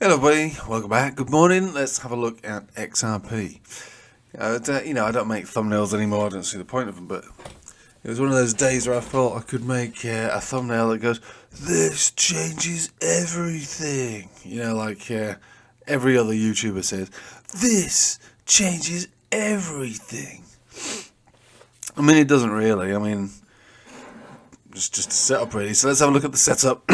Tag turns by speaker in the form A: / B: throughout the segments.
A: Hello everybody, welcome back, good morning. Let's have a look at XRP. I don't make thumbnails anymore, I don't see the point of them, but it was one of those days where I thought I could make a thumbnail that goes, "This changes everything." Like every other YouTuber says, "This changes everything." I mean, it doesn't really. I mean, just a setup really. So let's have a look at the setup,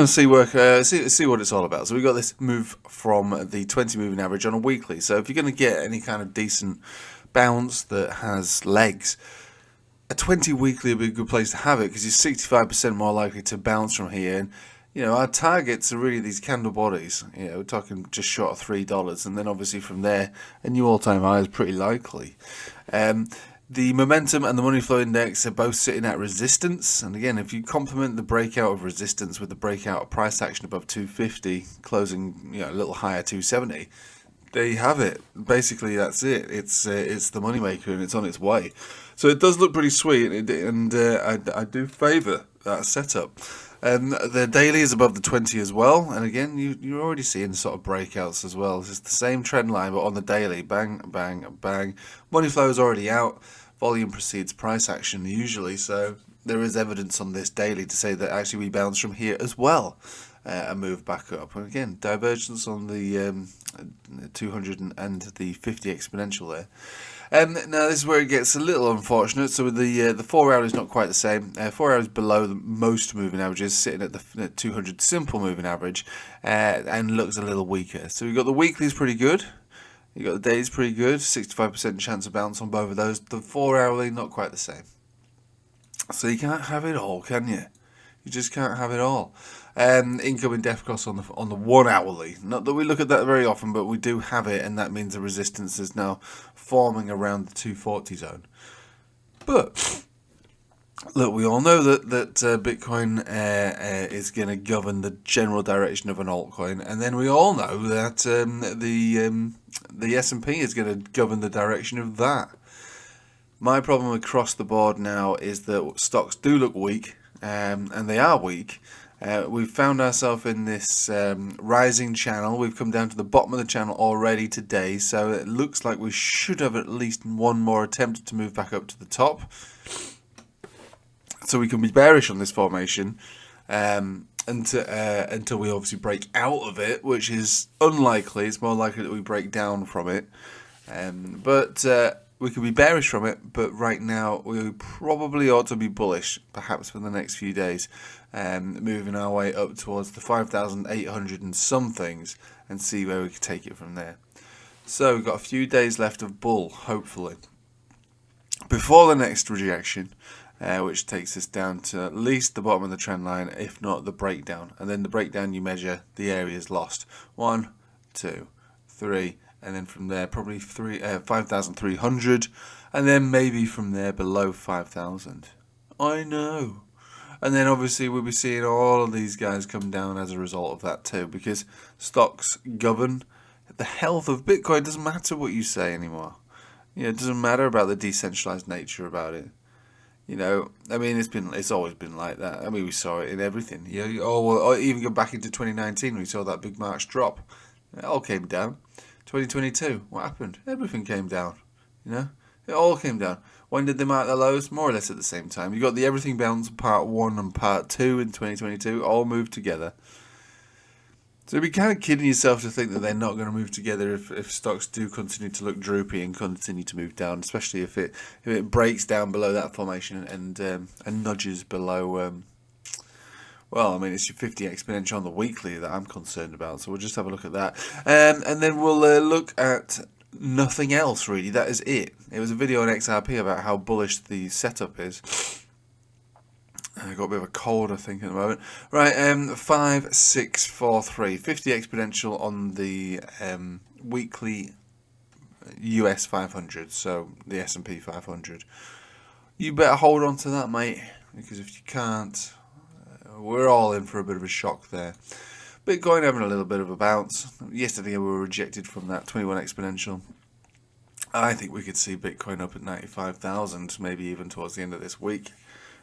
A: see what it's all about. So we've got this move from the 20 moving average on a weekly. So if you're going to get any kind of decent bounce that has legs, a 20 weekly would be a good place to have it, because you're 65% more likely to bounce from here. And our targets are really these candle bodies. We're talking just short of $3, and then obviously from there a new all-time high is pretty likely. The momentum and the money flow index are both sitting at resistance, and again, if you complement the breakout of resistance with the breakout of price action above 250, closing a little higher 270, there you have it. Basically, that's it. It's the moneymaker, and it's on its way. So it does look pretty sweet, and I do favour that setup. The daily is above the 20 as well, and again, you're already seeing sort of breakouts as well. It's the same trend line, but on the daily, bang, bang, bang. Money flow is already out. Volume precedes price action usually, so there is evidence on this daily to say that actually we bounce from here as well and move back up. And again, divergence on the 200 and the 50 exponential there. Now this is where it gets a little unfortunate. So with the 4 hour is not quite the same. 4 hours below the most moving averages, sitting at the 200 simple moving average, and looks a little weaker. So we've got the weekly is pretty good. You got the days pretty good, 65% chance of bounce on both of those. The 4 hourly not quite the same. So you can't have it all, can you? You just can't have it all. Incoming depth cross on the 1 hourly. Not that we look at that very often, but we do have it, and that means the resistance is now forming around the 240 zone. But look, we all know that Bitcoin is going to govern the general direction of an altcoin, and then we all know that the S&P is going to govern the direction of that. My problem across the board now is that stocks do look weak, and they are weak. We've found ourselves in this rising channel. We've come down to the bottom of the channel already today, so it looks like we should have at least one more attempt to move back up to the top. So we can be bearish on this formation until we obviously break out of it, which is unlikely. It's more likely that we break down from it. But we could be bearish from it, but right now we probably ought to be bullish, perhaps for the next few days, moving our way up towards the 5,800 and some things, and see where we can take it from there. So we've got a few days left of bull, hopefully, before the next rejection, which takes us down to at least the bottom of the trend line, if not the breakdown. And then the breakdown, you measure the areas lost. 1, 2, 3, and then from there probably 5,300, and then maybe from there below 5,000. I know. And then obviously we'll be seeing all of these guys come down as a result of that too, because stocks govern the health of Bitcoin. It doesn't matter what you say anymore. It doesn't matter about the decentralized nature about it. I mean, it's always been like that. I mean, we saw it in everything. Even go back into 2019, we saw that big March drop. It all came down. 2022, what happened? Everything came down. It all came down. When did they mark the lows? More or less at the same time. You got the everything bounce part 1 and part 2 in 2022, all moved together. So you'd be kind of kidding yourself to think that they're not going to move together if stocks do continue to look droopy and continue to move down, especially if it breaks down below that formation and nudges below. Well, I mean, it's your 50 exponential on the weekly that I'm concerned about. So we'll just have a look at that, and then we'll look at nothing else really. That is it. It was a video on XRP about how bullish the setup is. I got a bit of a cold, I think, at the moment. Right, 5643, 50 exponential on the weekly US 500, so the S&P 500. You better hold on to that, mate, because if you can't, we're all in for a bit of a shock there. Bitcoin having a little bit of a bounce. Yesterday we were rejected from that 21 exponential. I think we could see Bitcoin up at 95,000, maybe even towards the end of this week.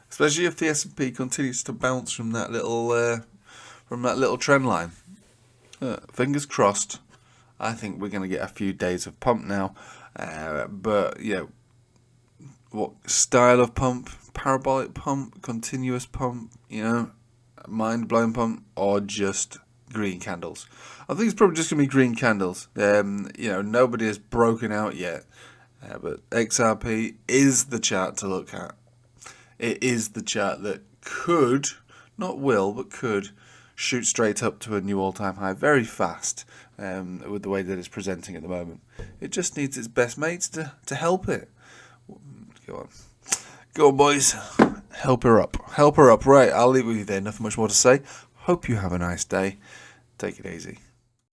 A: Especially if the S&P continues to bounce from that little trend line. Fingers crossed. I think we're going to get a few days of pump now. But, you know, what style of pump? Parabolic pump? Continuous pump? You know, mind-blowing pump? Or just green candles? I think it's probably just going to be green candles. You know, nobody has broken out yet. But XRP is the chart to look at. It is the chart that could, not will, but could shoot straight up to a new all-time high very fast with the way that it's presenting at the moment. It just needs its best mates to help it. Go on. Go on, boys. Help her up. Help her up. Right, I'll leave it with you there. Nothing much more to say. Hope you have a nice day. Take it easy.